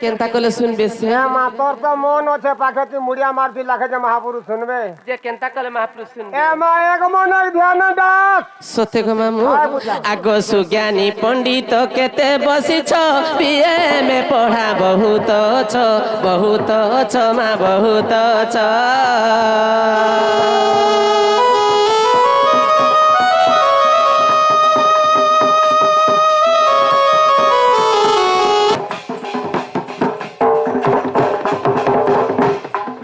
কেনতা কলে শুনবে সে মা তোর তো মন আছে পাখে তুই মুড়িয়া মারতি লাখে যে মহাপুরুষ শুনবে যে কেনতা কলে মহাপুরুষ শুনবে মা এক মনের ধ্যান ডাক সতে গো মামু আগ সুজ্ঞানী পণ্ডিত কেতে বসিছ বিয়ে মে পড়া বহুত ছ মা বহুত ছ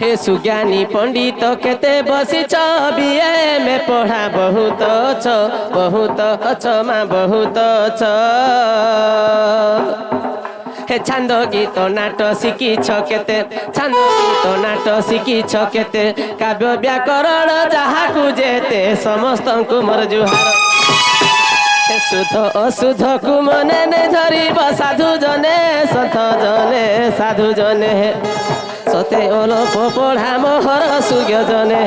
हे सुज्ञानी पंडित केते बसिछ बिए में पढ़ा बहुत छ माँ बहुत छ हे छांद गीत नाट शिखिछ केते छांद गीत नाट शिखिछ केते काव्य व्याकरण जहा को जेते समस्त को मोर जुहार शुद्ध अशुद्ध को मने ने धरिब साधु जने सत जने साधु जने सते अलप पढ़ा मोहर सुज्ञ जने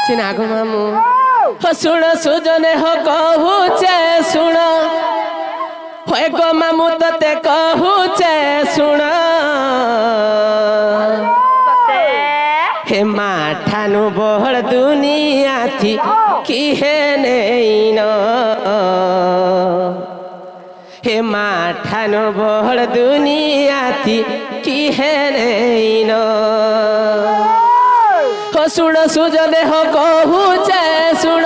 चिना गो मामू शुण सुजने हो कहूचे शुण हो गो मामू तते कहूचे शुण हे माठानु बहड़ दुनिया थी कि हे नहीं हे माठानु बहड़ दुनिया थी कि हे नहीं हो सुन सुजने हो कहूचे सुन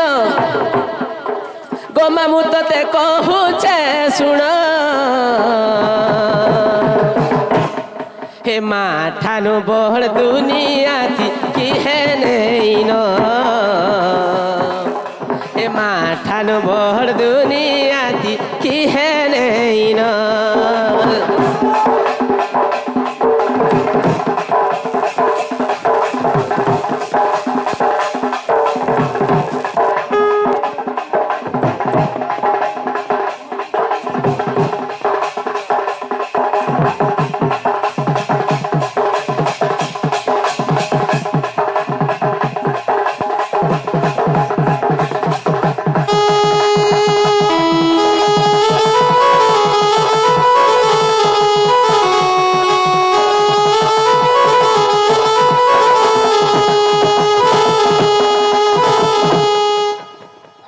गो मामू तते कहूचे सुन हे माठानु बहड़ दुनिया थी कि हे नहीं हे माठानु बहड़ दुनिया थी कि हे नहीं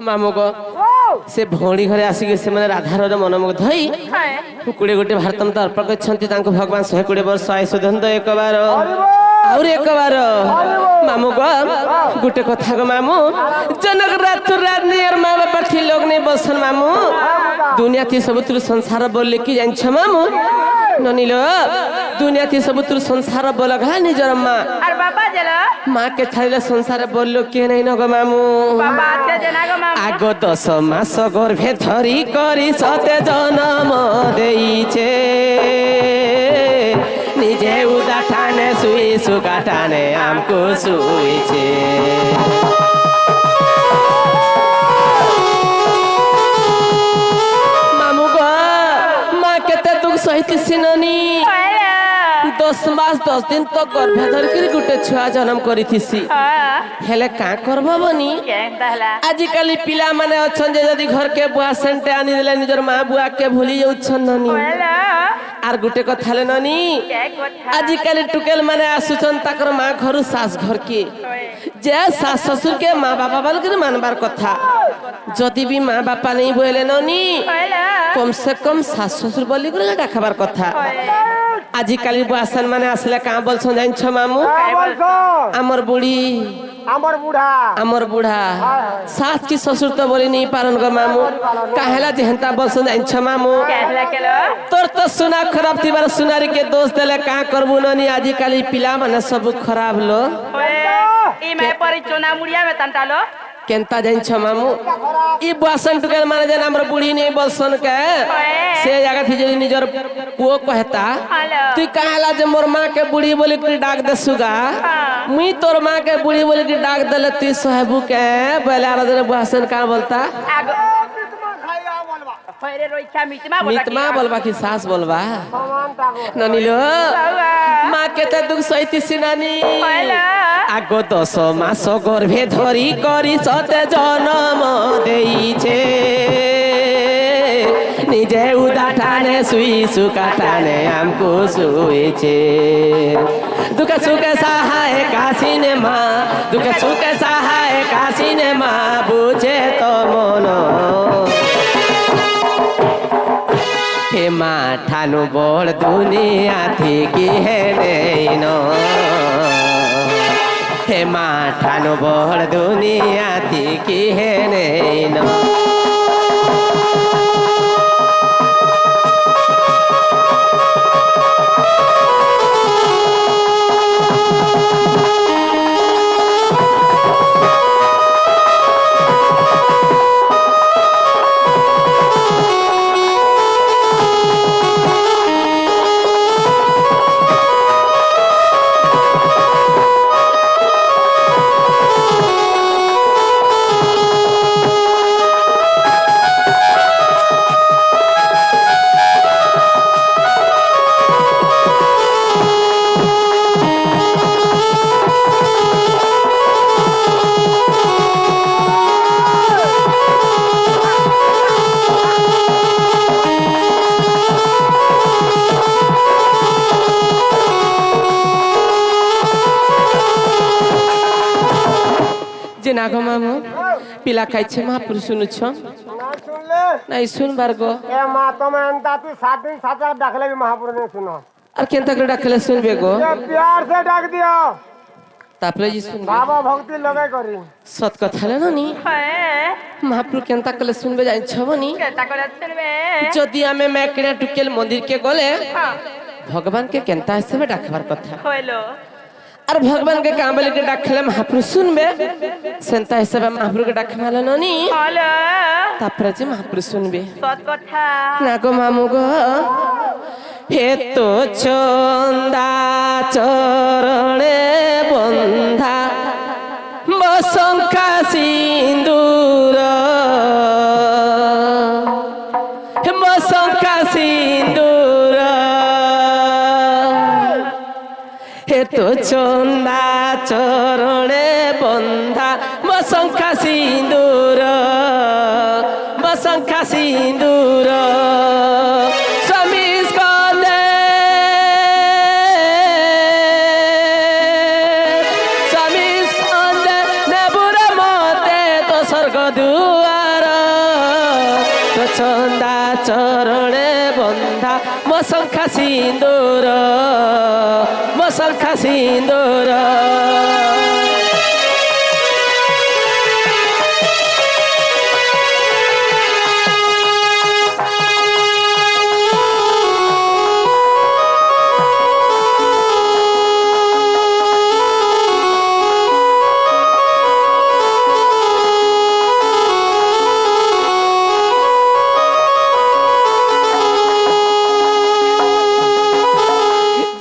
मामुक से भौणी घरे आसिक से मैंने राधार मनमुग्ध हई कुड़े गोटे भारतम तो अर्पण कर भगवान 120 वर्ष आयुष दंत एक बार और एक बार मामुक गोटे कथा को मामू जनक रात माँ बापा थी लोग नहीं बसन मामू दुनिया थी सबुत संसार बोल कि जान मामू ननील दुनिया थी सबुत संसार बोल घा निजर माँ माँ के छाड़े संसार बोलो किए नहीं न गो मामू आग 10 मास गर्भे धरी करी सते जन्म देइछे निजे उदा ठाने सुई सुका ठाने आमको सुइछे मामू गो माँ केते दुख सहित सिननी 10 मास 10 दिन तो गर्भे धरिक गोटे छुआ जन्म करिथिसी हेले का करबो बनी आजिकली पिला माने अछन जे जदी घर के बुआ सेंटे आनी देले निजर मां बुआ के भूली जाउछन ननी आर गुटे कथा ले ननी आजिकली टुकेल माने आसुछन ताकर मां घर सास घर के जे सास ससुर के मां बापा बल के मानबार कथा जदी भी मां बापा नहीं बोले ननी कम से कम सास ससुर बोली करे डाकबार कथा आजिकली बुआसन माने आसले का बोलछन जाइन छ मामू हमर बुढ़ी हमर बुढ़ा सास की ससुर तो बोली नहीं पारन गो मामू काहेला जेहंता बोलछन जाइन छ मामू तोर तो सुना खराब थी बार सुनारी के दोष देले का करबु ननी आजिकली पिला माने सब खराब लो ई मैं परिचोना मुड़िया में तंटालो केनता जाइन छ मामू ई बुआसन टुकेल माने जे हमर बुढ़ी नहीं बोलसन के से जगह थी जे निजर पुओ कहता तू कहला जे मोर मां के बुढ़ी बोली के डाक दे सुगा मुई तोर मां के बुढ़ी बोली के डाक देले तू सहबू के बेला रे बुआसन का बोलता হরে রইখা মিতমা মিতমা বলবা কি সাস বলবা সমান থাকো নানিলো বাবা মা কেতে দুঃখ সইতিছি নানি হ্যালো আগ 10 মাস গর্ভে ধরি করি সতে জন্ম দেইছে নিজে উদাঠানে শুই সুকাঠানে আমকু শুয়েছে দুঃখে সুখে সহায় কাশিনে মা দুঃখে সুখে সহায় কাশিনে মা বুঝে তো মন হে মা ঠানু বড় দুনিয়া থেকে হে নেই হে মা ঠানু বড় দুনিয়া থেকে হে নেই যে না গো মামু পিলা খাইছে মহাপুরুষ শুনুছ না শুনলে নাই শুনবার গো এ মা তুমি এনতা তুই 7 दिन 7 रात डाकले भी महापुर ने सुनो আর কেন তাকে ডাকলে শুনবে গো ये प्यार से डाक दियो তারপরে যে শুনবে बाबा भक्ति लगे करी সৎ কথা হলে নানি হ্যাঁ মহাপুরু কেন তাকলে শুনবে জানছ বনি কেতা করে শুনবে যদি আমি মেকড়া টুকেল মন্দিরকে গলে ভগবানকে কেনতা হিসেবে ডাকবার কথা হইলো আর ভগবানকে কামবলিকে ডাকলে মহাপুরু শুনবে সেন্তা হিসেবে মহাপুরুকে ডাকমালে নানি হলো তারপরে যে মহাপুরু শুনবে সৎ কথা না গো মামু গো হে তো চন্দা চরণে বন্ধা বসংখ্যা সিন্দুর বসংখ্যা সিন্দুর হে তো চন্দা চরণে বন্ধা বসংখ্যা সিন্দুর বসংখ্যা সিন্দুর স্বামী স্কন্দে স্বামী স্কন্দে নেবুর মতে তো স্বর্গ দুয়ার তো চন্দা চরণে বন্ধা বসংখ্যা সিন্দুর বসংখ্যা সিন্দুর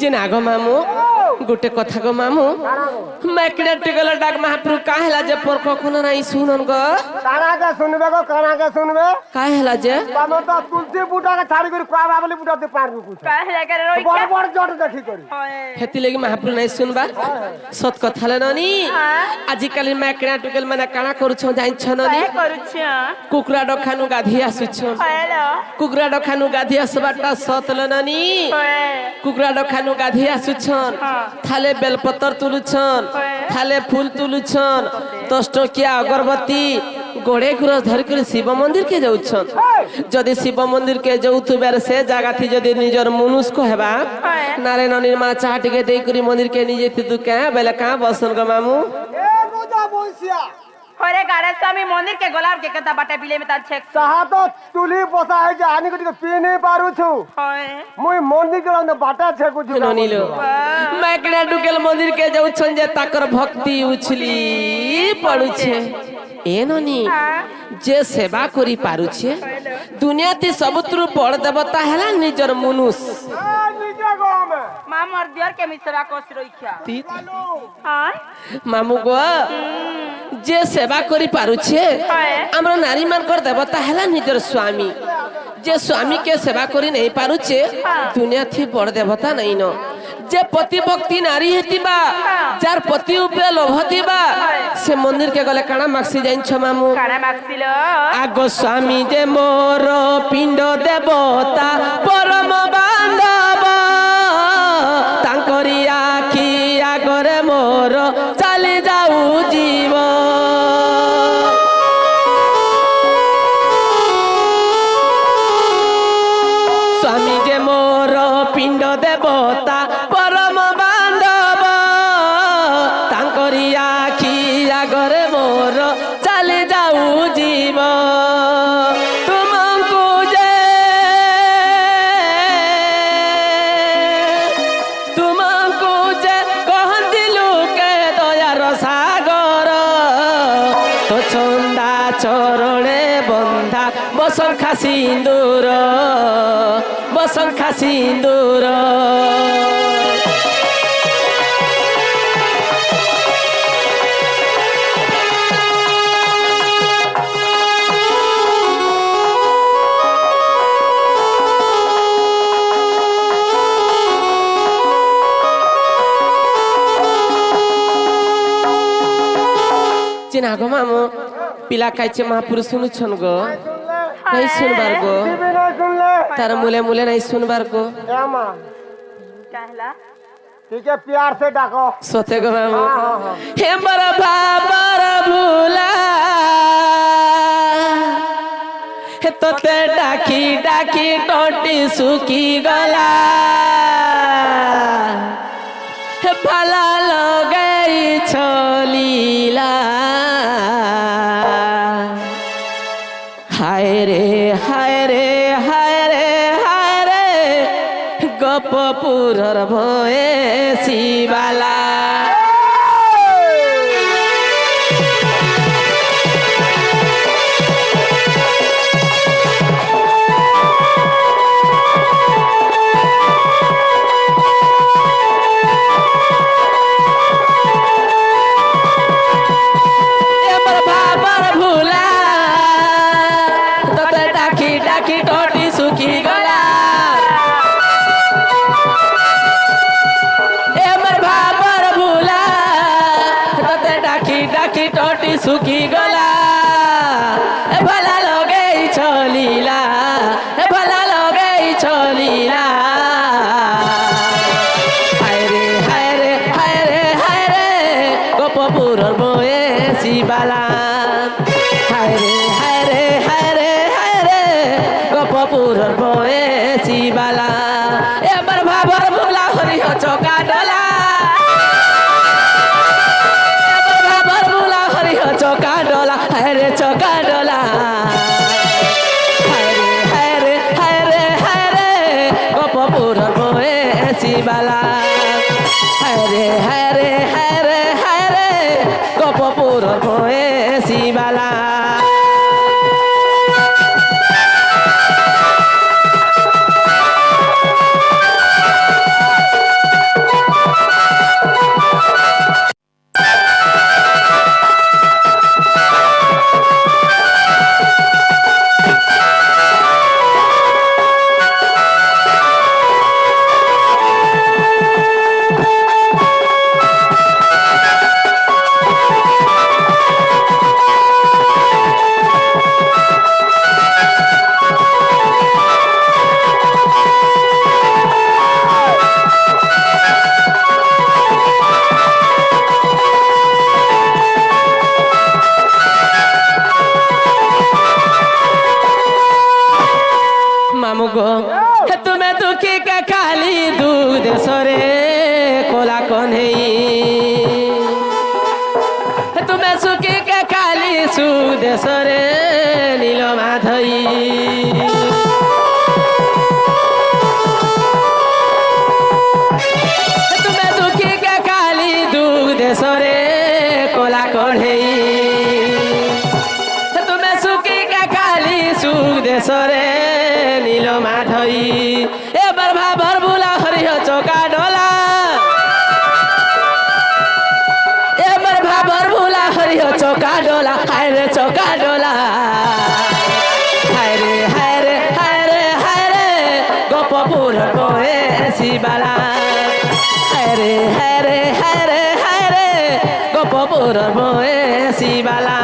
যে না গো মামু গোটে কথা গো মামু মেকড়ে টিকল ডাক মহাপ্রভু কাহেলা যে পর কখনো নাই শুনন গো काना के सुनबे को काना के सुनबे কাহেলা যে तमे तो तुलसी बूटा के छाड़ी करी पावा वाली बूटा ते पार कुछ কাহলা করে রইখা बड़ बड़ जट देखी करी হেতি লাগি মহাপ্রভু নাই শুনবা সত কথা হলে ননি আজিকালি মেকড়ে টিকল মানে কানা করছ জানছ ননি কাহে করুছ কুকুরা ডখানু গাধি আসুছ হ্যালো কুকুরা ডখানু গাধি আসবাটা সত হলে ননি কুকুরা ডখানু গাধি আসুছন থালে বেলপতর তুলুছন থালে ফুল তুলুছন 10 টকিয়া অগরবতী গোড়ে ঘুরস ধরি করে শিব মন্দির কে যাউছন যদি শিব মন্দির কে যাউথুবার সে জায়গাথি যদি নিজর মনুষ্ক হেবা নারে ননির মা চা টিকে দেই করি মন্দির কে নিজে তুই কে বেলা কা বসন গো মামু ए रोजा बोसिया হরে গাড়ে স্বামী মন্দির কে গোলাপ के कता बाटे बिले में तार छेक सहा तो तुली पोसा है जे आनी कटी के पी नहीं पारू छु হয় मुई मंदिर के अंदर बाटा छे कुछ ননিলো মেকড়া ডুকেল মন্দির কে যাউছন যে তাকর ভক্তি উছলি পড়ুছে এ ননি যে সেবা করি পারুছে দুনিয়াতে সবুত্রু বড় দেবতা হেলা নিজর মনুষ नीचे गांव में মা মর দিয়ার के मिश्रा कोस রইখা হয় মামু গো যে সেবা করি পারুছে আমরা নারী মানকর দেবতা হেলা নিজর স্বামী যে স্বামীকে সেবা করি নাই পারুছে দুনিয়া থি বড় দেবতা নাই ন যে পতিভক্তি নারী হেতিবা যার পতি উপরে লোভ থিবা সে মন্দির কে গলে কাଣା মাগসি জাইছ মামু কানা মাগছিল আগ স্বামী যে মোর পিণ্ড দেবতা পরম বান্ধব তাঙ্করি আখি আগরে মোর চালি যাও জীব স্বামী যে মোর পিণ্ড দেবতা পরম বান্ধব তাঙ্করি আখি আগরে মোর চালি যাও জীব তুমକୁ যে তুমକୁ যে কহନ୍ତି লোকে দয়ার সাগর তো ছন্দা চরণে বন্ধা বসংখা সিন্দুর বসংখা সিন্দুর চিনা গো মামু পিলা খাইছে মহাপুরুষ শুনুছন গো নাই শুনবার গো টিভি নাই শুনলে তার মুলে মুলে নাই শুনবার গো ए मां कहला ठीक है प्यार से डाको সতে গো মামু हाँ, हाँ। হে বর বাবার ভুলা হে তোতে ডাকি ডাকি টটি শুকি গলা হে ভালা লগাই ছলিলা হায় রে হায় রে হায় রে হায় রে গপপুরর ভয়ে শিবালা এবার বাবার ভুলা তোতে ডাকি ডাকি টটি শুকি গলা এবার বাবার ভুলা তোতে ডাকি ডাকি টটি শুকি গলা এ ভালা লগেই চলিলা এ ভালা লগেই চলিলা হায় রে হায় রে হায় রে হায় রে গোপপুরর বয়ে শিবালা হায় রে হায় রে হায় রে হায় রে গোপপুরর বয়ে শিবালা এবার ভাবর ভুলা হরিহ চকা ডলা এবার ভাবর ভুলা হরিহ চকা ডলা হায় রে চকা ডলা হায় রে হায় রে হায় রে হায় রে গোপপুরর বয়ে শিবালা হায় রে হায় রে হায় রে হায় রে গোপপুরর বয়ে শিবালা মামু গো হে তুমি দুঃখী কে খালি দুধ সরে কোলা কনেই হে তুমি সুখী কে খালি সুদ সরে নীল মাধই হে তুমি দুঃখী কে খালি দুধ সরে কোলা কনেই হে তুমি সুখী কে খালি সুদ সরে নীল মাধই এবার ভাবর বুলা হরিহ চকা ডলা এবার ভাবর বুলা হরিহ চকা ডলা হায় রে চকা ডলা শিবালা হায়রে হায়রে হায়রে হায়রে গোপপুর বয়ে শিবালা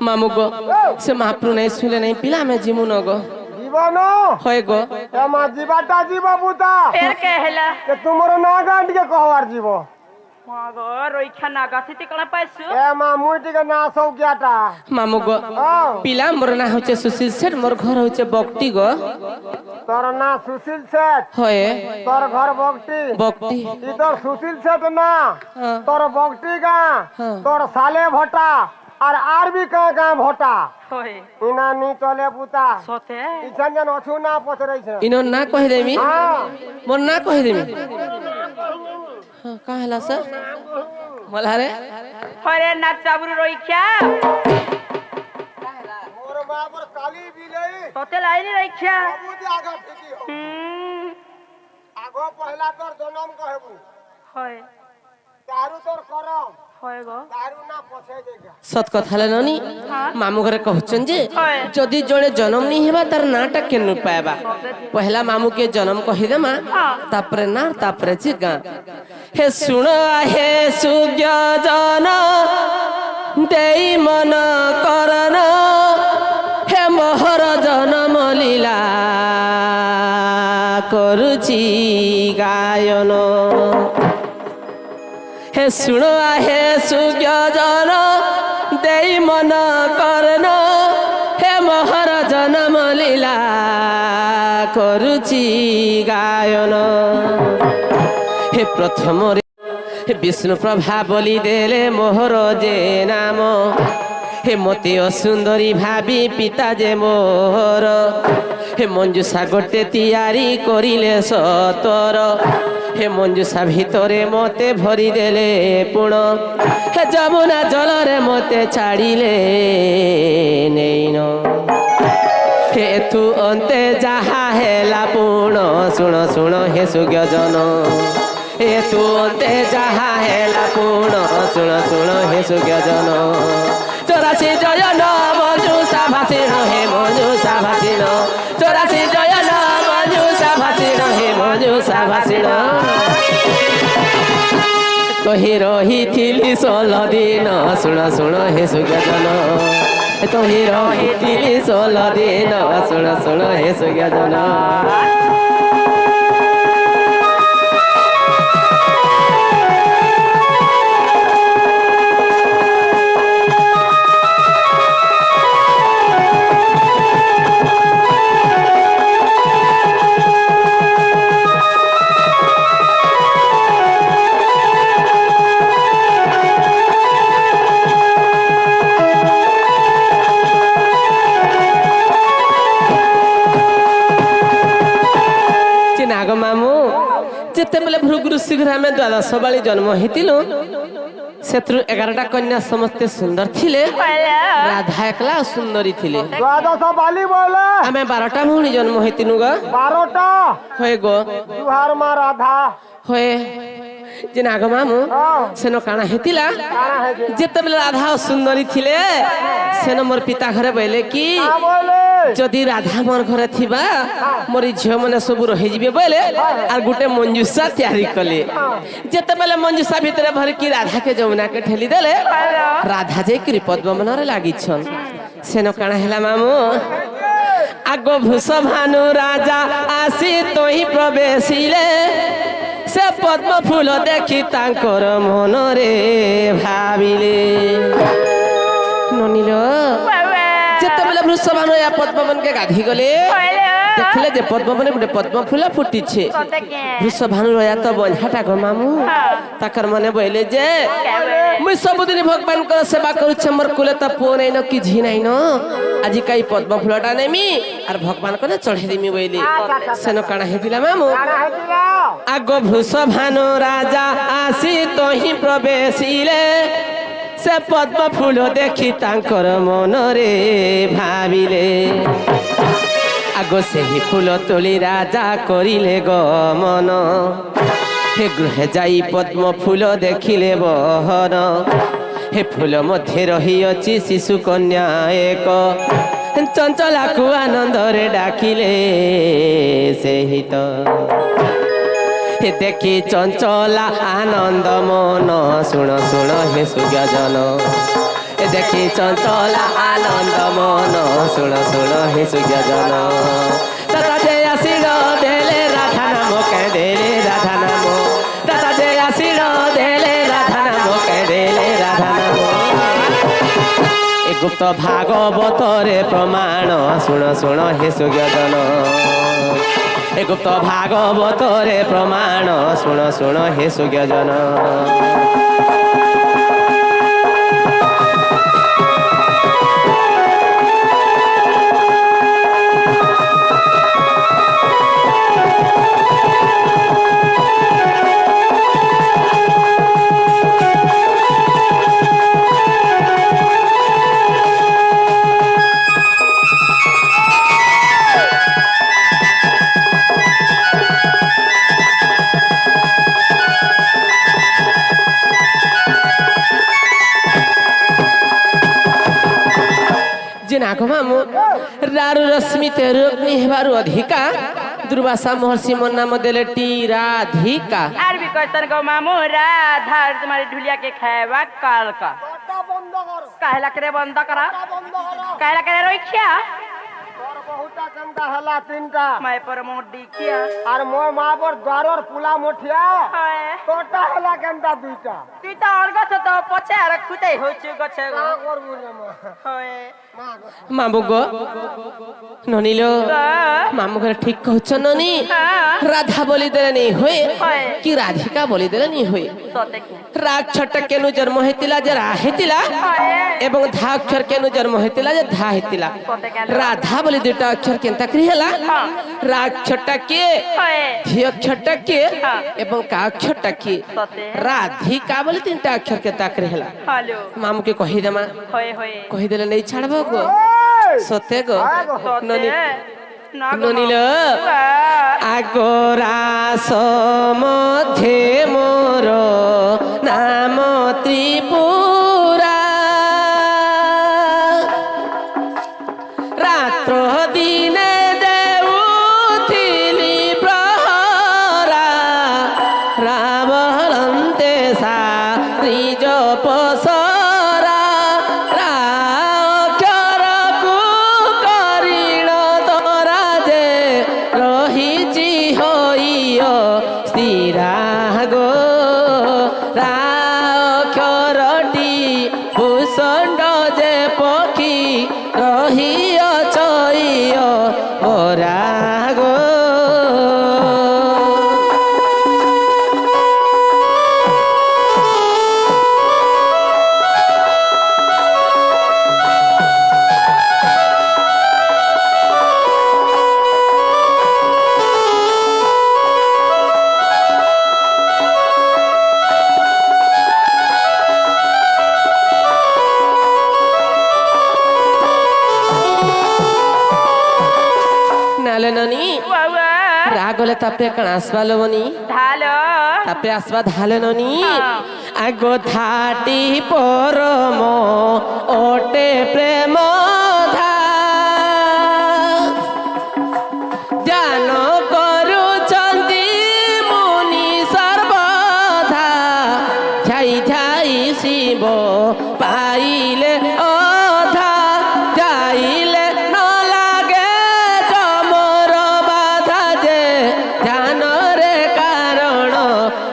মামু গো সে মহাপ্রু নাই শুলে নাই পিলা আমি জিমু ন গো জীবন হয় গো এমা জীবাটা জীব পুতা ফের কে হেলা যে তোমার না গান টিকে কহবার জীব মাগো রইখা নাগা থিতি কোন পাইছু এমা মুই টিকে না সৌকিয়াটা মামু গো পিলা মোর না হচ্ছে সুশীল সেঠ মোর ঘর হচ্ছে বক্তি গো তোর না সুশীল শেঠ হয় তোর ঘর বকটি বক্তি ই তোর সুশীল শেঠ না হ্যাঁ। তোর বকটি গা হ্যাঁ। তোর সালে ভটা আর আরবি কা গা ভটা হয় ইনা নি চলে পুতা সতে ইছান যেন অছু না পচরাইছে ইনোর না কহি দেমি হ্যাঁ মোর না কহি দেমি হ্যাঁ কা হেলা স্যার মলারে হরে না চাবুর রইখা মোর বাবার কালি বিলাই সতে লাইনি রইখা বুদি আগা ঠিকি হো হুম আগো পহলা তোর জনম কহেবু হয় তারু তোর করম হয় গো তারু না পছাই দেগা সত কথা হেলা ননি মামু ঘরে কହୁଛন যে হয়। যদি জଣେ জনম নি হেবা তার নাটা কেনু পাएबा पहला मामू के जन्म कहि देमा तापरे ना तापरे जी गां हे सुण हे सुज्ञ जन देई मन करन हे मोहर जन्म लीला करुची गायन हे सुण हे सुज्ञ जन देई मन करन हे मोहर जन्म लीला करुची गायन हे प्रथम रे विष्णु प्रभा बोली देले मोहर जे नाम हे मते असुंदरी भाबी पिता जे मोहर हे मंजुषा गोटे तियारी करिले सतर हे मंजुषा भितरे मते भरी देले पुण हे जमुना जल रे मते छाड़िले नेइन हे तू अंते जहा हेला पुण सुण सुण हे सुज्ञजन हे तू अंते जहा हेला पुण सुण सुण हे सुज्ञजन चौरासी जयन मंजुषा भाषिण हे मंजुषा भाषिण चौरासी जयन मंजुषा भाषिण हे मंजुषा भाषिण कही रही 16 दिन सुण सुण हे सुज्ञजन कही रही 16 दिन सुण सुण हे सुज्ञजन नाग मामू जिते बेले भृगु शीघ्र आम द्वादश बाड़ी जन्म होइतिलु सेत्रु 11टा कन्या समस्ते सुंदर थिले राधा एकला सुंदरी थिले द्वादश बाली बोले आमे 12टा भौणी जन्म होइतिनु ग 12टा होय गो जुहार मा राधा होय जे नाग मामू सेनो काना हेतिला काना है जिते बेले राधा सुंदरी थिले सेनो मोर पिता घरे बइले कि का बोले जदि राधा मोर घरे थिबा मोर झियो माने सब रहि जिबे बोले आर गुटे मंजुषा तैयारी कले जेते बेले मंजुषा भितरे भर की राधा के जमुना के ठेली देले राधा जे कृपद बमन रे लागि छन सेनो काना हेला मामू আগ ভূষ ভানু রাজা আসি তোহি প্রবেশিলে সে পদ্ম ফুল দেখি তাঙ্কর মনরে ভাবিলে ননিল যেতবেলে বৃষভানু या পদ্মবনকে গাধি গলে দেখলে যে পদ্মবনে গোটে পদ্ম ফুল ফুটিছে বৃষভানু রয়া তো বঞ্ঝাটা গো মামু তাকর মনে বইলে যে মুই ସବୁদিন ভগবানଙ୍କର সেবা করুছে মোর কুলে তো পুଅ নাইন কি ঝি নাইন আজি কাই পদ্ম ফুলটা নেমি আর ভগবান কনে চढ़े দিমি বইলি সেন কাଣା হেতিলা মামু আগ বৃষভানু রাজা আসি তোহি প্রবেশিলে সে পদ্ম ফুল দেখি তাঙ্কর মনরে ভাবিলে আগ সেই ফুল তোলি রাজা করিলে গমন হে গৃহে যাই পদ্ম ফুল দেখিলে বহন হে ফুল মধ্যে রহিଅଛି শিশু কন্যা এক চঞ্চলাকু আনন্দরে ডাকিলে সেই তো হে দেখি চঞ্চলা আনন্দ মন শুণ শুণ হে সুজ্ঞজন এ দেখি চঞ্চলা আনন্দ মন শুণ শুণ হে সুজ্ঞজন দাদা যে আসিল দেলে রাধা নাম কেঁদেলে রাধা নাম দাদা যে আসিল দেলে রাধা নাম কেঁদেলে রাধা নাম এ গুপ্ত ভাগবতরে প্রমাণ শুণ শুণ হে সুজ্ঞজন এ গুপ্ত ভাগবতরে প্রমাণ শুণ শুণ হে সুজ্ঞজন মামু রারু রশ্মি তেরগ্নি হেবারু অধিকা দুর্বাসা মহর্ষি মোর নাম দেলে টি রাধিকা আর भी कहतन गो मामू राधा तुम्हारी ढुलिया के खाएबा काल का বন্ধ করো कहला करे बंद करा বন্ধ করো कहला करे रोइखिया তোর বহুটা কেনটা হলা তিনটা मैं पर मोर दिखिया আর মোর মা বর দ্বারর পুলা মুঠিয়া हाय তোরটা হলা কেনটা দুইটা তুই তো আর গছ তো পছে আর খুতেই হচ্ছে গছে গো না করবো রে মা হয় মামু গো ননিল মামু ঘরে ঠিক কହୁଛ ননি রাধা বলি দেলে নেই হয়ে কি রাধিকা বলি দেলে নেই হয়ে সতে কি রাগ ছট কেনু জন্ম হেতিলা যে রা হেতিলা এবং ধা অক্ষর কেনু জন্ম হেতিলা যে ধা হেতিলা রাধা বলি দুটা অক্ষর কেনতা করি হেলা রাগ ছটা কে হয় ধি অক্ষরটা কে এবং কা অক্ষরটা কে সতে রাধিকা বলি তিনটা অক্ষর কেনতা করি হেলা হ্যালো মামু কে কহি দেমা হয় হয় কহি দেলে নেই ছাড়ব গো সতে গো ননি না গো ননিল আগরাস মধ্যে মোর নাম ত্রিপুরা রাত্র দিনে দেউথিলি প্রহরা রাবণন্তে সা নিজ পসরা রাক্ষরকু করিণ তোরা যে রহিছি হইয় স্থিরা গো রাক্ষরটি ভূষণ্ড যে পক্ষী রহিয় চইয় ওরা গো নালে ননি বাবা রাগলে তাপরে কাণ আসবা লবনি ঢালো তাপরে আসবা ধালে ননি আগো ধাটি পরম ওটে প্রেম ধা জান করুচন্তি মুনি সর্বধা ঝাই ঝাই শিব পাইলে অধা যাইলে ন লাগে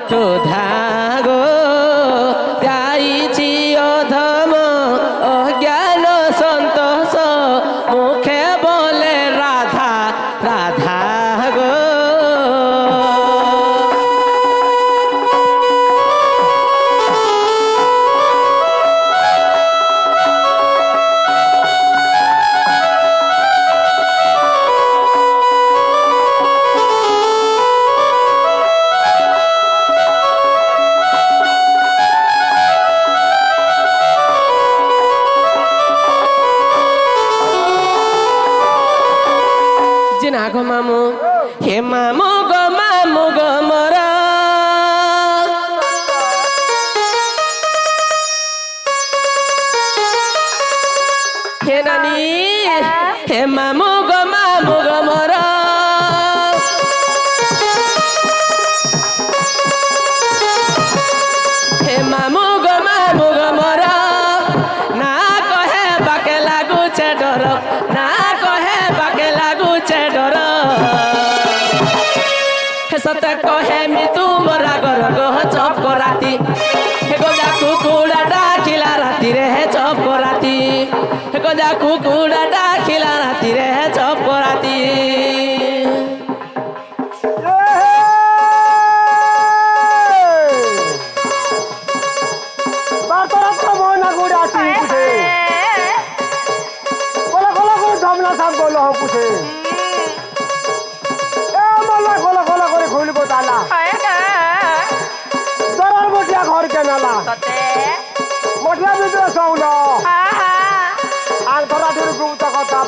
ক্রোধা গো যাইছি অধম অজ্ঞান সন্তোষ মুখে বলে রাধা রাধা গো জিনা গো মামু হে মামু গো মরা হে নানি হে মামু গো মরা হে মামু গো মরা না কহে বাকে লাগুছে ডর না কহে বাকে লাগুছে ডর হে সতে কহে মি তুমরা গর গো চপ করাতি হে গজা কুকুড়া ডাকিলা রাতি রে হে চপ করাতি হে গজা কুকুড়া ডাকিলা রাতি রে হে চপ করাতি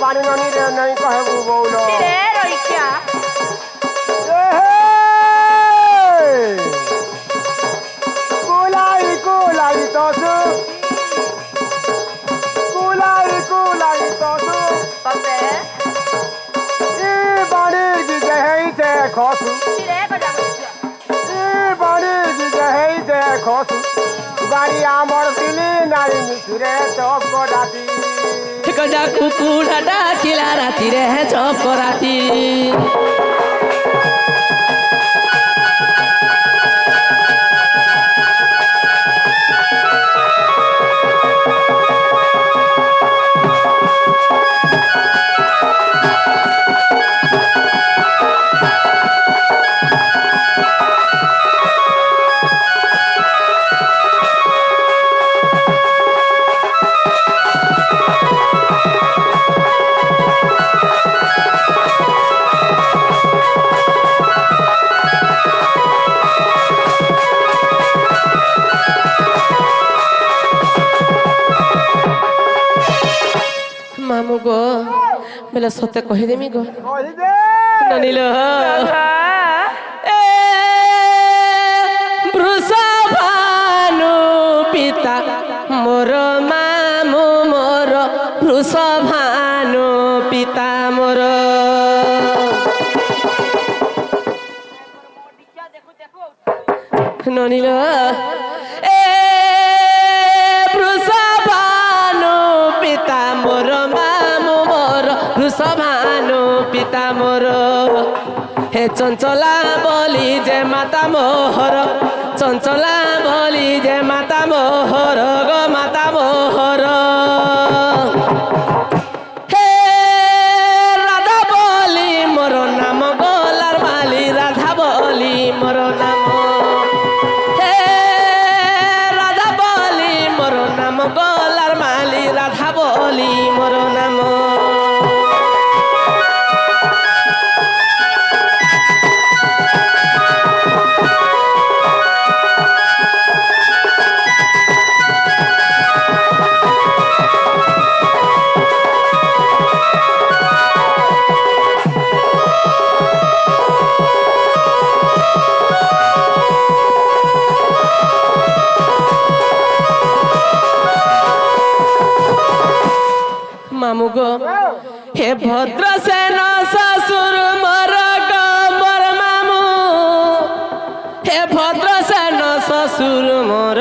पानी नहीं कहे बोल कुलाई तो बाड़ी की जही से खसू बाड़ी की जही से खसू बाड़ी आमर दिली नारी मिश्रे चौक को डाटी गजा कुकुड़ा डाकिला राती रे चप कराती মামু গো বেলা সতে কহিদেমি গো নানিল বৃষভানু পিতা মোর মামু মোর বৃষভানু পিতা মোর নানিল পিতা মোর মামু মোর বৃষভানু পিতা মোর হে চঞ্চলা বলি যে মাতা মোহর চঞ্চলা বলি যে মাতা মোহর গো মাতা মোহর হে রাধা বলি মোর নাম গোলার মালি রাধা বলি মোর নাম হে রাধা বলি মোর নাম গোলার মালি রাধা বলি মোর নাম মামু গো হে ভদ্র সেন শ্বশুর মোর গো মোর মামু হে ভদ্র সেন শ্বশুর মোর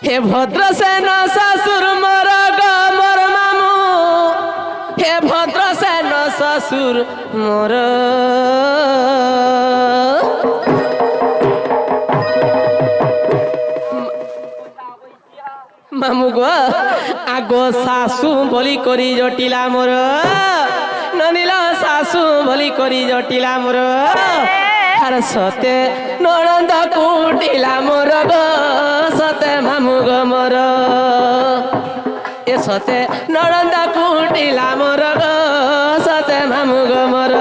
হে ভদ্র সেন শ্বশুর মোর গো মোর মামু হে ভদ্র সেন শ্বশুর মোর আগো শাশু বলি করি জটিলা মোর ননিল শাশু বলি করি জটিলা মোর আর সতে ননন্দ কুটিলা মোর গো সতে মামু গো মোর এ সতে ননন্দ কুটিলা মোর গো সতে মামু গো মোর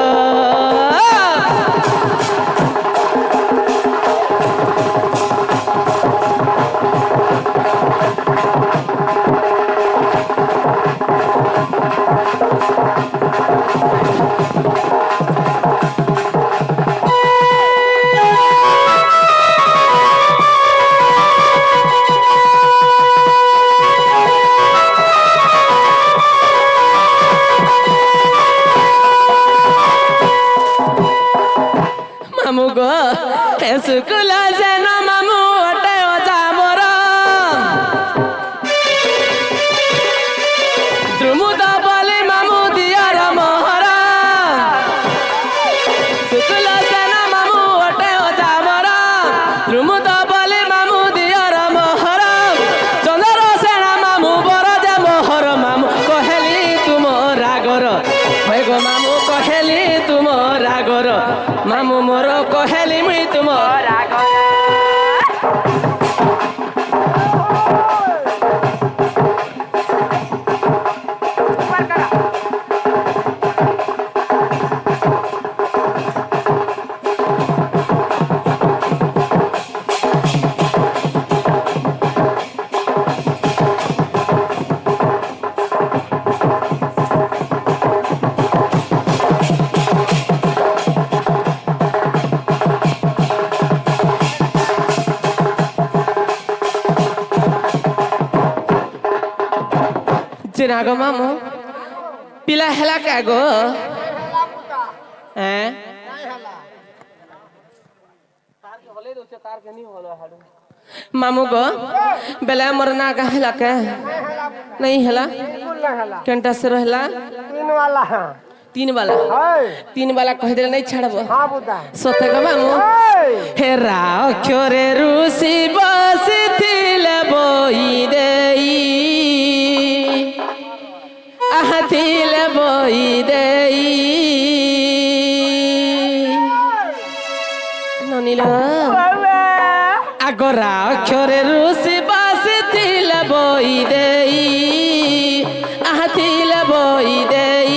মামু গো স্কুল যেন মামু অটে অজা মোর দ্রুমুদ বলি মামু দিয়ার মোহর স্কুল যেন মামু অটে অজা মোর দ্রুমুদ বলি মামু দিয়ার মোহর চন্দ্র সেনা মামু বর যে মোহর মামু কহেলি তুম রাগর হয় গো মামু কহেলি তুম রাগর মামু মোর কহেলি মুই তুম রাগর চিনা গো মামু পিলা হেলা কে গো হ্যাঁ মামু গো বেলা মোর না কা হেলা কে नहीं हेला केंटा से रहला तीन वाला हाँ तीन वाला है तीन वाला कह दे नहीं छाड़बो हाँ बुदा सोते गो मामू हे राव क्योरे रूसी बसिथिले बोई देई आहाथिले बोई देई ननिला আগরা অক্ষরে রুসি বাসিছিল বই দেই আহাছিল বই দেই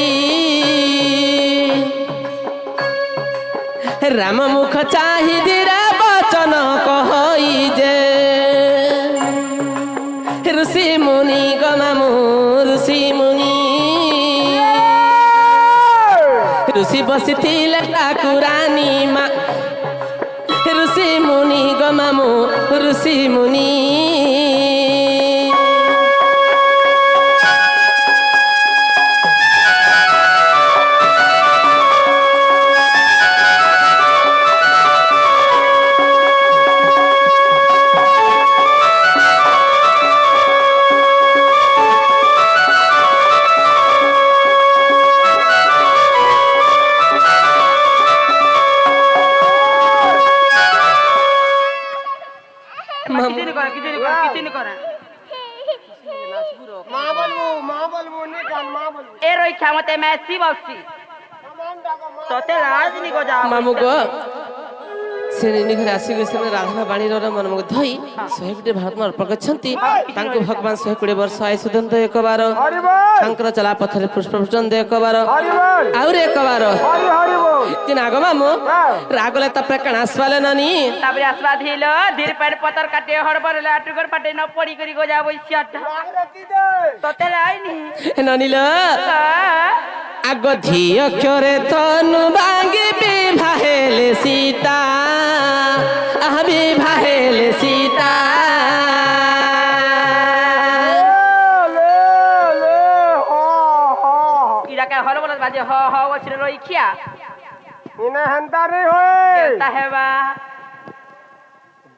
রাম মুখ চাহিদিরে বচন কহই যে ঋষি মুনি গমামু ঋষি মুনি ঋষি বসিছিল ঠাকুরানী মা ঋষি মুনি গমামু ঋষি মুনি এর ওই ক্ষমতে মেসি বসছি তোতে রাজনী গো যা মামু গো সেনে নিঘরে আসি গো সেনে রাধা বাণীর মন মুখ ধই 100 ଭାରତ ଅର୍ପଣ କରିଛନ୍ତି ତାଙ୍କୁ ଭଗବାନ 120 ବର୍ଷ ଆୟୁଷ ଦନ୍ତ ଏକବାର हरि बोल ତାଙ୍କର ଚଲା ପଥରେ ପୁଷ୍ପ ପର୍ଯ୍ୟନ୍ତ ଏକବାର हरि बोल ଆହୁରି ଏକବାର हरि हरि बोल କି ନାଗ ମାମୁ ରାଗଲେ ତାପରେ କାଣା ଆସିବାଲେ ନାନି তারপরে আসবা দিল ধীর পেট পতর কাটে হড়বড় লাটুকর পাটে ন পড়ি করি গো যা বইছিটা তোতে রাইনি নানিল আগ ধিয় ক্ষরে তনু ভাঙ্গি বিভাহেলে সীতা আহ বিভাহেলে সীতা ইরাকে হড়বড় বাজে হ হ বছর রইখিয়া इन्हें हंता नहीं होए কেতা হেবা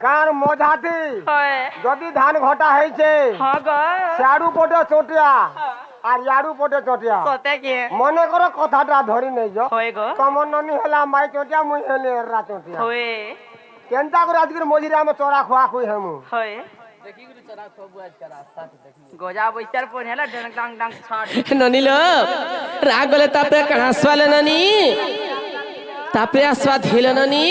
গান মজাতি হয় যদি ধান ঘটা হয়েছে হ গো সিয়াড়ু পটে চটিয়া আর ইয়াড়ু পটে চটিয়া তোতে কি মনে করো কথাটা ধরি নেই যো হয় গো তমর ননি হেলা মাই চটিয়া মুই হেলে এরা চটিয়া হয় কেনতা করে আজকের মজিরে আমি চড়া খোয়া খুই হেমু হয় গজা বইচার পর হেলা ডং ডং ডং ছট ননিল রাগ গলে তাপরে কাণ আসবালে ননি তাপরে আসবা ধিল ননি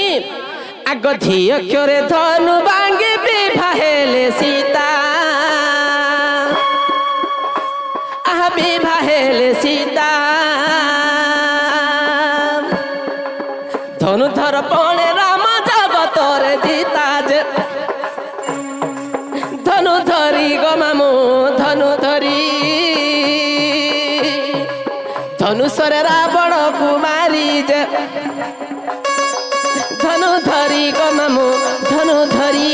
আগ ধিয় ক্যরে ধনু বাঙ্গি বিবাহেলে সীতা আহা বিবাহেলে সীতা ধনু ধর পণে রাম জগতরে জিতা যে ধনু ধরি গো মামু ধনু ধরি ধনুষরে রাবণ কুমারী যে ধনু ধরি গো মামু ধনু ধরি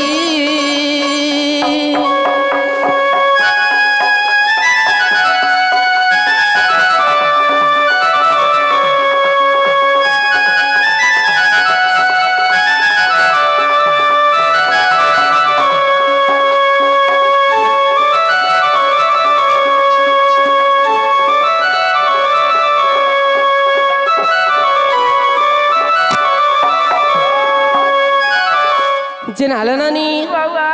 যে নালে নানি বাবা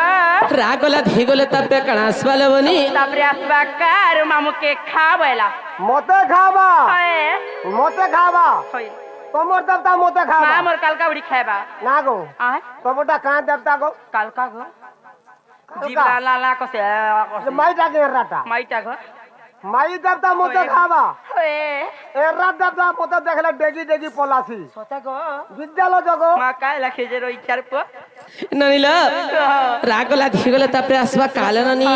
রাগ গলা ধি গলে তাপরে কাণ আসবালে বনি তারপরে আসবা কার মামুকে খাওয়াইলা মতে খাবা হয় মতে খাবা হয় তোমার দেবতা মতে খাবা মামর কালকা উড়ি খাইবা না গো আয় তোমারটা কাঁ দেবতা গো কালকা গো জিবলা লা লা কসে মাইটা কে রাটা মাইটা গো মাই দেবতা মতে খাবা হয় এরা দেবতা মতে দেখলে ডেগি ডেগি পলাসি সতা গো বিদ্যালয় জগো মা কাইলা খেজে রইছার পর ননিল রাগ গলা ধি গলে তাপরে আসবা কালে ননি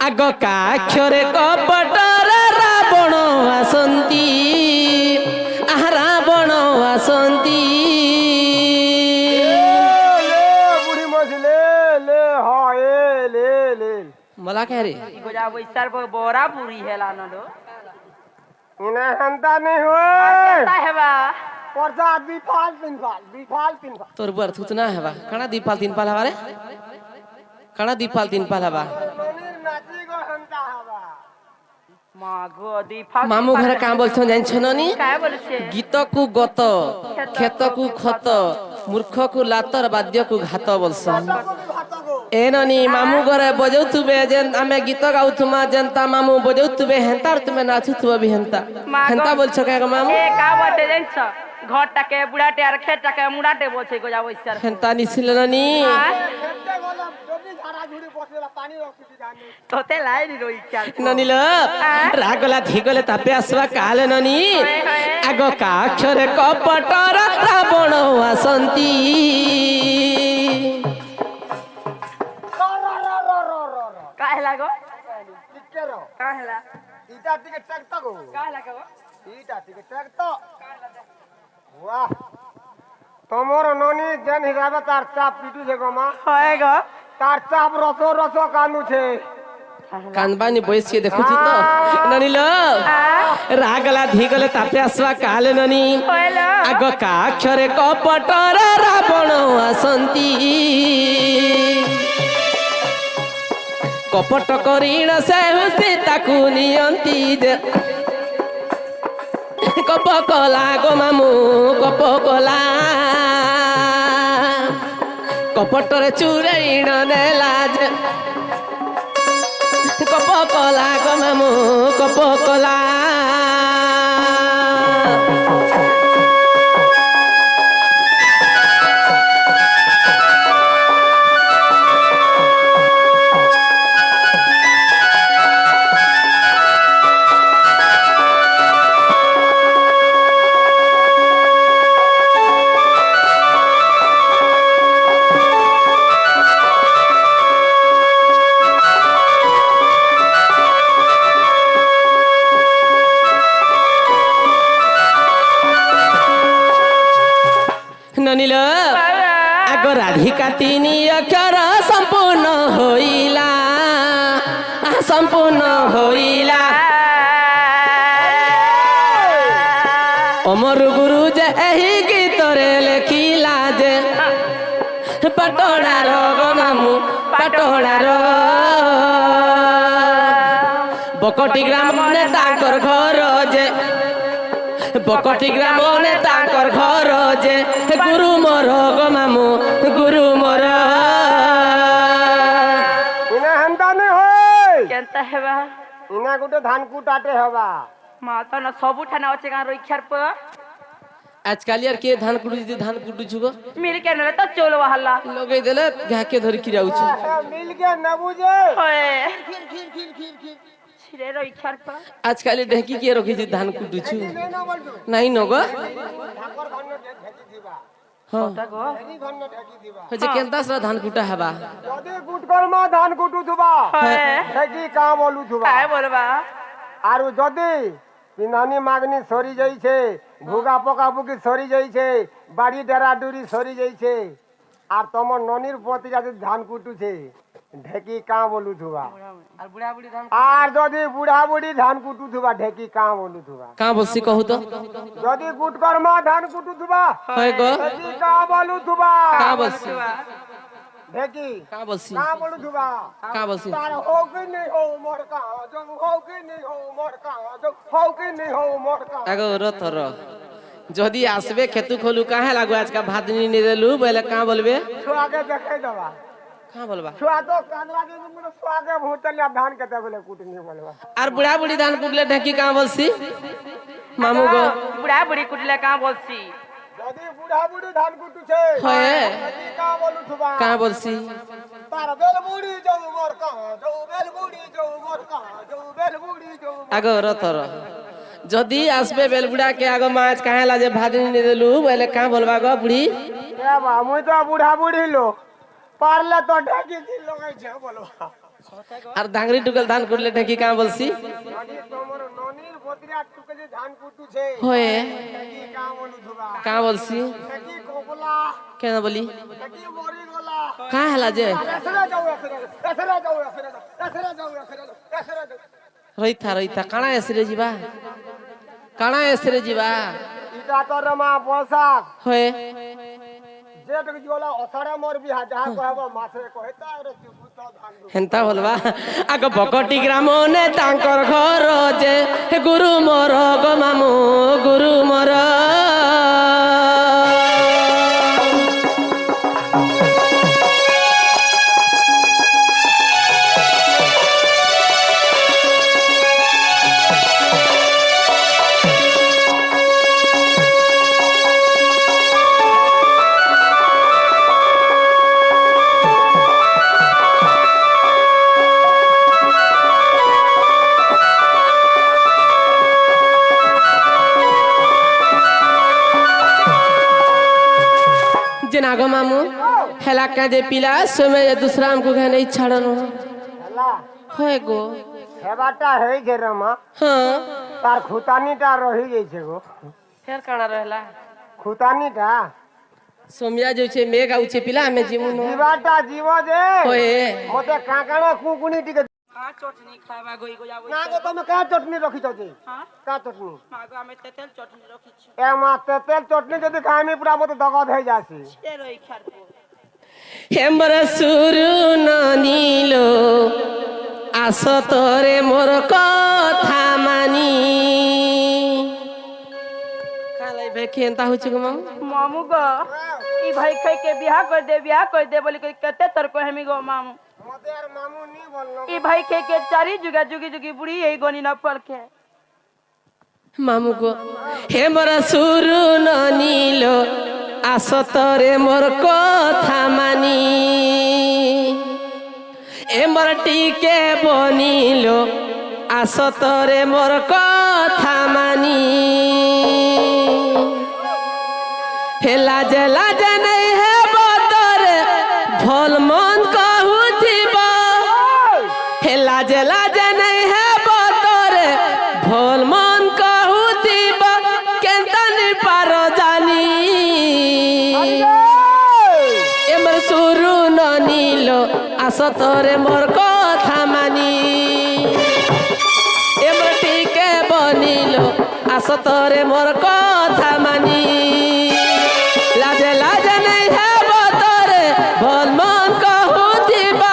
আগ কাক্ষরে কপটরে রাবণ আসন্তি আহা রাবণ আসন্তি লে বুড়ি মছিলে লে হয় লে লে মলা কে রে গজা বইচার পর বড়া বুড়ি হেলা নডো ইনে হন্তা নেই হয় তা হেবা পরজা বিফাল তিন ফাল তোর বুয়ার থুত না হেবা কানা দিপাল তিন পাল হবা রে কানা দিপাল তিন পাল হবা মনির নাচি গো হন্তা হবা মা গো দি ফাল মামু ঘরে কাম বলছ জানছ ননি কায় বলছে গীতকু গত ক্ষেতকু ক্ষত মূর্খকু লাতর বাদ্যকু ঘাত বলছ এ ননি মামু ঘরে বজাউতুবে যেন আমি গীত গাউতুমা যেনতা মামু বজাউতুবে হেন্তার তুমি নাচুতুবে বি হেন্তা হেন্তা বলছ কে গো মামু এ কা বটে জানছ ঘরটাকে বুড়াটে আর খেতটাকে মুড়াটে বলছে গজা বইচার হেন্তা নিছিল ননি খেতে গেলাম যদি ঝাড়া ঝুড়ি বসে পানি রক্ষিতি জানি তোতে লাইনি রইচার ননিল রাগলা ধিগলে তাপে আসবা কালে ননি আগ কাক্ষরে কপটর রাবণ আসন্তি কাহে লাগো টিকে রো কাহেলা ইটা টিকে ট্যাক্তা গো কাহে লাগো ইটা টিকে ট্যাক্তা বাহ তোমার ননি যেন হিসাবে তার চাপ পিটুছে গো মা হয় গো তার চাপ রস রস কানুছে কানবানি বইসিয়ে দেখুছি তো ননিল রাগলা ধিগলে তাপে আসবা কালে ননি হইলো আগ কাক্ষরে কপটর রাবণ আসন্তি কপট করিণ ସେ ହୁସି ତାକୁ ନିଅନ୍ତି ଯେ କପ କଲା ଗୋ ମାମୁ କପ କଲା କପଟରେ ଚୁରେଇଣ ନେଲା ଯେ କପ କଲା ଗୋ ମାମୁ କପ କଲା ননিল আগ রাধিকা তিনি অক্ষর সম্পূর্ণ হইলা সম্পূর্ণ হইলা অমর গুরু যে এই গীতরে লেখিলা যে পাটড়ার গো মামু পাটড়ার বকটি গ্রাম নে তাঙ্কর ঘর যে বকটি গ্রাম নে তাঙ্কর ঘর যে গুরু মোর গো মামু গুরু মোর କେନ୍ତା ହେବା ଇନା ଗୋଟେ ଧାନ କୁଟାଟେ ହେବା ମା ତ ନା ସବୁ ଠାନା ଅଛି ଗାଁ ରଇକ୍ଷାର ପ आजकल यार के धान कुटुची धान कुटुछु गो मिल के नले तो चोल वाला लगे देले घा के धरि की राउछु मिल के नेबू जे ओए छिरे रइक्षार प आजकल ढेकी के रखी छी धान कुटुछु नहीं ना बोलजो नहीं न गो ठाकुर घन ढेकी दिबा हां तगो ढेकी घन ढेकी दिबा जे केनता सरा धान कुटा हबा যদি গুটকর্মা ধান কুটু থুবা ओए ঢেকি কাম বলু থুবা काय बोलबा আর যদি পিনানি মাগনি সরি যাইছে ভুগা পোকা পুকি সরি যাইছে বাড়ি ডেরা ডুরি সরি যাইছে আর তোমার ননির প্রতি যদি ধান কুটুছে ঢেকি কাঁ বলু থুবা আর বুড়া বুড়ি ধান আর যদি বুড়া বুড়ি ধান কুটু থুবা ঢেকি কাঁ বলু থুবা का बसी कहू तो যদি গুটকর্মা ধান কুটু থুবা होय गो ঢেকি কাঁ বলু থুবা का बसी ঢেকি का बसी কাঁ বলু থুবা का बसी তার হোক নেই হো মোর কাঁ জং হোক নেই হো মোর কাঁ জং হোক নেই হো মোর কাঁ आगो रथर जदी आसबे खेतु खोलू काहे लागो आज का भादनी ने देलू बोले का बोलबे ছুয়াকে দেখাই দেবা का बोलबा ছুয়া তো কাঁদরা যে মুরে ছুয়াকে ভূতলিয়া ধান কেতে বলে কুটনি বলবা आर बुढ़ा बुढ़ी धान कुटले ढेकी का बसी मामू गो बुढ़ा बुढ़ी कुटले का बोलसी যদি বুড়া বুড়ি ধান কুটুছে होए যদি কা বলু থুবা का बसी তার বেল বুড়ি যাও মোর কা যাও বেল বুড়ি যাও মোর কা যাও বেল বুড়ি যাও आगो रथर जदी आसबे बेलबुड़ा के आगो माछ काहे लाजे भादनी ने देलू बोले का बोलबा गो बुढ़ी এ বা মুই তো বুড়া বুড়ি লো পারলে তো ঢাকি দিল লাগাইছে বলবা আর ডাংরি টুকল ধান কুটলে ঢেকি का বলছি যদি তোমার ননির বদ্রিয়া টুকে যে ধান কুটুছে होए ঢাকি কা বলু থুবা का বলছি ঢাকি কোবলা কেন বলি ঢাকি মরি গলা का हला जे এসরা যাও এসরা যাও এসরা যাও এসরা যাও এসরা যাও এসরা যাও রইতা কাଣା এসরে ଯିବା কাଣା এসরে ଯିବା ইটা তোর মা বসাক होए যেটুকু গলা অসারে মোর বিহা যাহা কহব মাসে কহেতা রে তুত ধান হেন্তা বলবা আগ বকটি গ্রাম নে তাঙ্কর ঘর যে গুরু মোর গো মামু গুরু মোর जेना गो मामू हेला का जे पिला समय दूसरा हमको कहे नहीं छाड़न হেলা होए गो হেবাটা হই গে রে মা हाँ তার খুতানিটা রহি গেছে গো फेर काना रहला খুতানিটা सोमिया जो छे मेघ आउछे पिला हमें जीमु न জীবাটা জীব যে होए মতে কাকানা কুকুনি টিকে का चटनी खावा गई गो जाबो না গো তুমি কা চটনি রখিছ যে हां কা চটনি मागो हमें तेल चटनी रखिछु এ মা তেল চটনি যদি খাইমি পুরা মতে দগদ হয়ে যাসি ए रइक्षार प हेमर सुरु ननीलो आस तोरे मोर कथा मानी कालाई भेखेंता होछ गो मामू मामू गो ई भाई खाई के बियाह कर दे बोली के कते तर को हमी गो मामू মতে আর মামু নি বললো ई भाई खाई के चारी जुगा जुगी जुगी बुढ़ी यही गोनी न पल के मामू गो हेमर सुरु ननीलो आस तोरे मोर कथा मानी एमर टीके बनिलो आस तोरे मोर कथा मानी हेला जला जनै है बतरे भल मन कहू थिबा हेला जला जनै है बतरे भल मन कहू थिबा केंतनी पार जानी एमर सुरु ननीलो आस तोरे मोर कथा मानी एमर टीके बनिलो आस तोरे मोर कथा मानी लाजे लाजे नहीं है बतरे भल मन कहू थिबा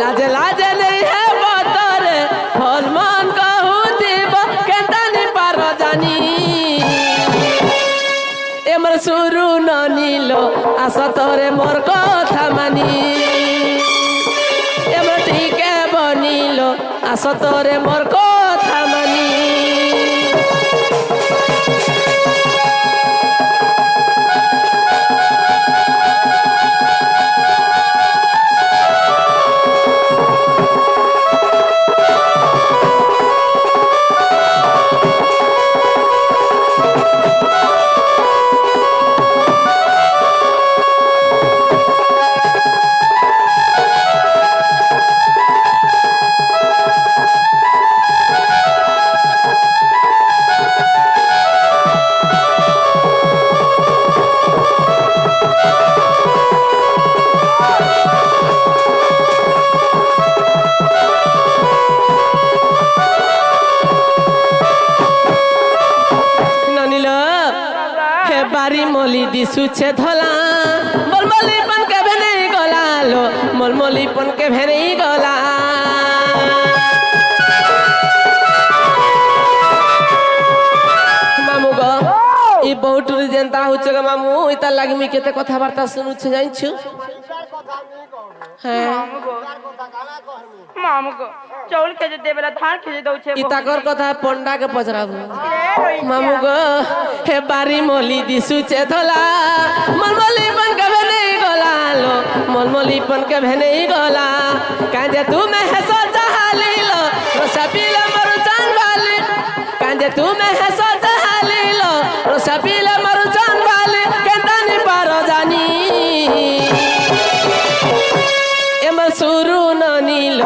लाजे लाजे नहीं है बतरे भल मन कहू थिबा केतनी पार जानी एमर सुरु ननीलो आस तोरे मोर कथा मानी एमर टीके बनिलो আস তোরে মোর কথা মানি বাড়ি মলি দিশুছে ধলা মলমলি পনকে ভেনে গলা লো মলমলি পনকে ভেনে গলা মামু গো ই বহুটুরি যেনতা হচ্ছে গো মামু ইতা লাগি মি কেতে কথাবার্তা শুনুছে জানছু হ্যাঁ মামুগো চাউল খেজে দেবেলা ধান খেজে দউছে ইতাকর কথা পন্ডা কে পচরাবু মামু গো হে বাড়ি মলি দিশুছে ধলা মলমলি পনকে ভেনে গলা লো মলমলি পনকে ভেনে গলা কাজে তুমি হেসো চাহালি লো রসা পিলে মরু চান বালি কাজে তুমি হেসো চাহালি লো রসা পিলে মরু চান বালি কেতানি পারো জানি এমন শুরু নিল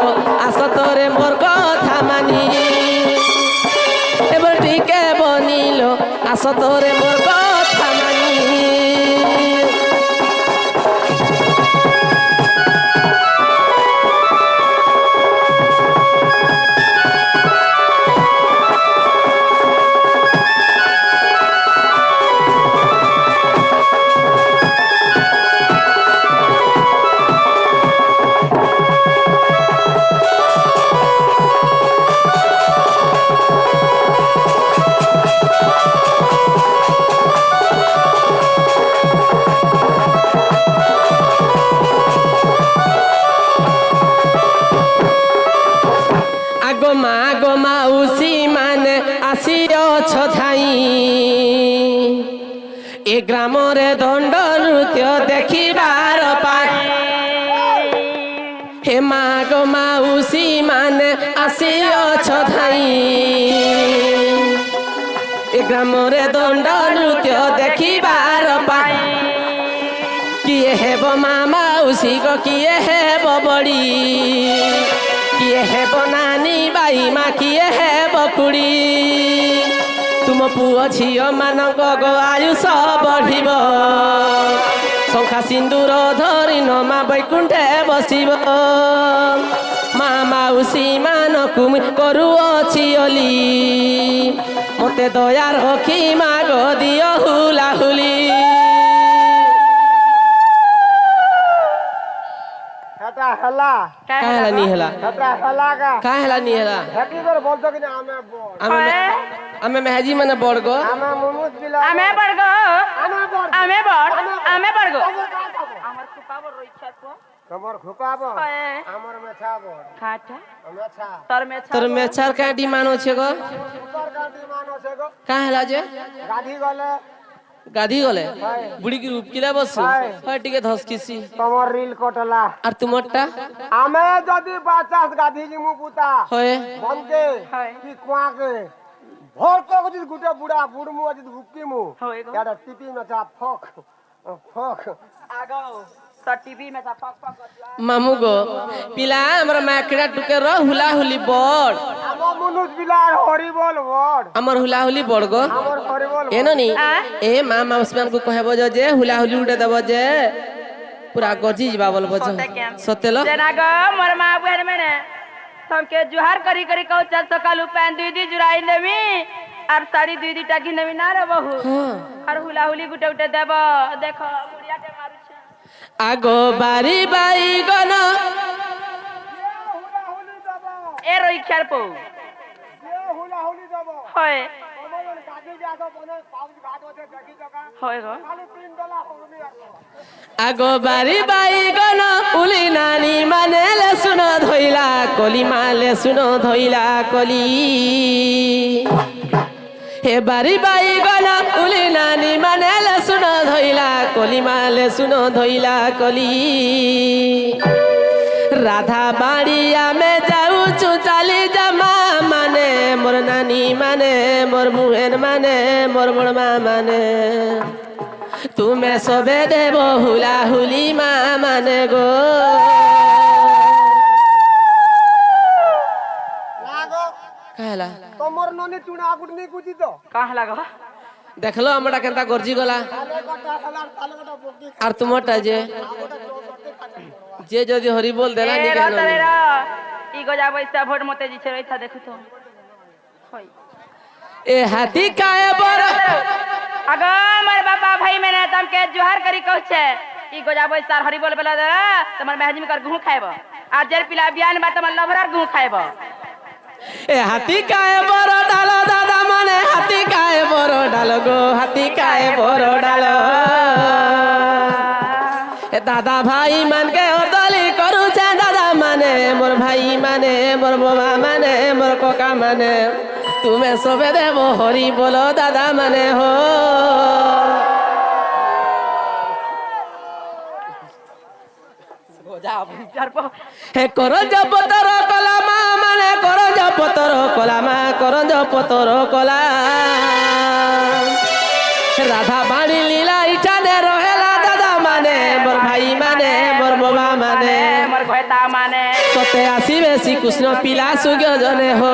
আস তোরে মোর কথা মানি এবার টিকে বনিল আস তোরে মোর কথা মানি গো মাউসি মানে আসিছ ধাই এ গ্রামরে দণ্ড নৃত্য দেখিবার পাই হে মা গো মাউসি মানে আসিছ ধাই এ গ্রামরে দণ্ড নৃত্য দেখিবার পাই কিয়ে হেব মা মাউসি গো কিয়ে হেব বড়ি কিয়ে হেব নানি বাই মা কিয়ে হেব খুড়ি তুম পুଅ ଝିଅ ମାନଙ୍କ ଗୋ ଆୟୁଷ ବଢିବ ଶଙ୍ଖା ସିନ୍ଦୁର ଧରି ନମା ବୈକୁଣ୍ଠେ ବସିବ ମା ମାଉସୀ ମାନଙ୍କୁ କରୁଅଛି ଅଲି ମତେ ଦୟା ରଖି ମାଗ ଦିଅ ହୁଲା ହୁଲି এটা হেলা କାହା ହେଲା ନି ହେଲା এটা হেলা কা କାହା ହେଲା ନି ହେଲା হেটি করে বলছো কি না আমি বল ଆମେ ମେହାଜି ମାନେ ବଡ ଗୋ আমি মুনুস বিলা আমি বড়গো আমি বল আমি বড় আমি বড়গো আমার খুপা বড় ইচ্ছা তো তোমার খুপাব আমার মেছাব খাটা মেছা তোর মেছা তোর মেছার কাঁ ডিমান্ড আছে গো সুপার কাটি মান আছে গো কাঁ ହେଲା ଯେ গাধি গলে গাধি গলে বুড়ি কি রূপকিলা বসু হয় টিকে ধসকিছি তোমার রিল কটলা আর তুমরটা আমি যদি 50 গাধি জিমু পুতা হয় বনকে কি কোয়াকে ভর তো যদি গুটে বুড়া বুড়মু যদি হুকিমু হয় গো এটা টিপি মেছা ফক ফক আগো তো টিভি में फक फक करला মামু গো পিলা আমার মাকড়া টুকে র হুলা হুলি বড় আমার মুনুস বিলার হরি বল বড় আমার হুলা হুলি বড় গো আমার হরি বল এননি এ মা মাউসী ମାନଙ୍କୁ কহব যে হুলা হুলি উড়ে দেব যে পুরা গজি যা বলব যে সতেলো जना गो मोर मां बहन मैंने तुमके जुहार करी करी कहू चल सकालू पैन दुई दी जुराई नेमी और साड़ी दुई दी टाकी नेमी ना रे बहू और हुला हुली गुटे गुटे देब देखो बुढ़िया के मारू छे আগো বাড়ি বাইগন ए रोई खेर पो হুলা হুলি দেব होय আমার গাধি যাতো বনে পাউজ ঘাট আছে দেখি জকা होय गो খালি $3 হবি আগো বাড়ি বাইগন উলি নানি মানেলে শুন ধইলা কলি মালে শুনো ধইলা কলি হে বাড়ি বাই গলা উলি নানি মানে শুনো ধইলা কলি মালে শুনো ধইলা কলি রাধা বাড়ি আমি যাউছু চালি জামা মানে মোর নানি মানে মোর বুহের মানে মোর বড় মা মানে তুমি সবে দেব হুলা হুলি মা মানে গো কাহলা তোমার ননি চুনা আগুটনি কুচি তো कहाँ लगा দেখলো আমরা কেনতা গর্জি গলা আর তোমারটা যে যে যদি হরি বল দেলা নি কেন ই গজা পয়সা ভোট মতে দিছে রইতা দেখু তো হই এ হাতি কায়ে বড় আগো আমার বাবা ভাই মেনে তমকে জোহার করি कहছে ই গজা পয়সা হরি বল বেলা দরা তোমার মেহজিম কর গুহ খাইবো আর জের পিলা বিয়ান বা তোমার লভরার গুহ খাইবো এ হাতি কায়ে বড় ডালো দাদা মানে হাতি কায়ে বড় ডালো গো হাতি কায়ে বড় ডালো এ দাদা ভাই মানকে অদলি করুছে দাদা মানে মোর ভাই মানে মোর বাবা মানে মোর ককা মানে তুমি সবে দেব হরি বলো দাদা মানে হো হে করো জপতর কলামা মানে করো জপতর কলামা করো জপতর কলা রাধা বাড়ি লীলা ইঠানে রহেলা দাদা মানে মোর ভাই মানে মোর বাবা মানে মোর ভয়তা মানে সতে আসিবে শ্রীকৃষ্ণ পিলা সুজ্ঞ জনে হো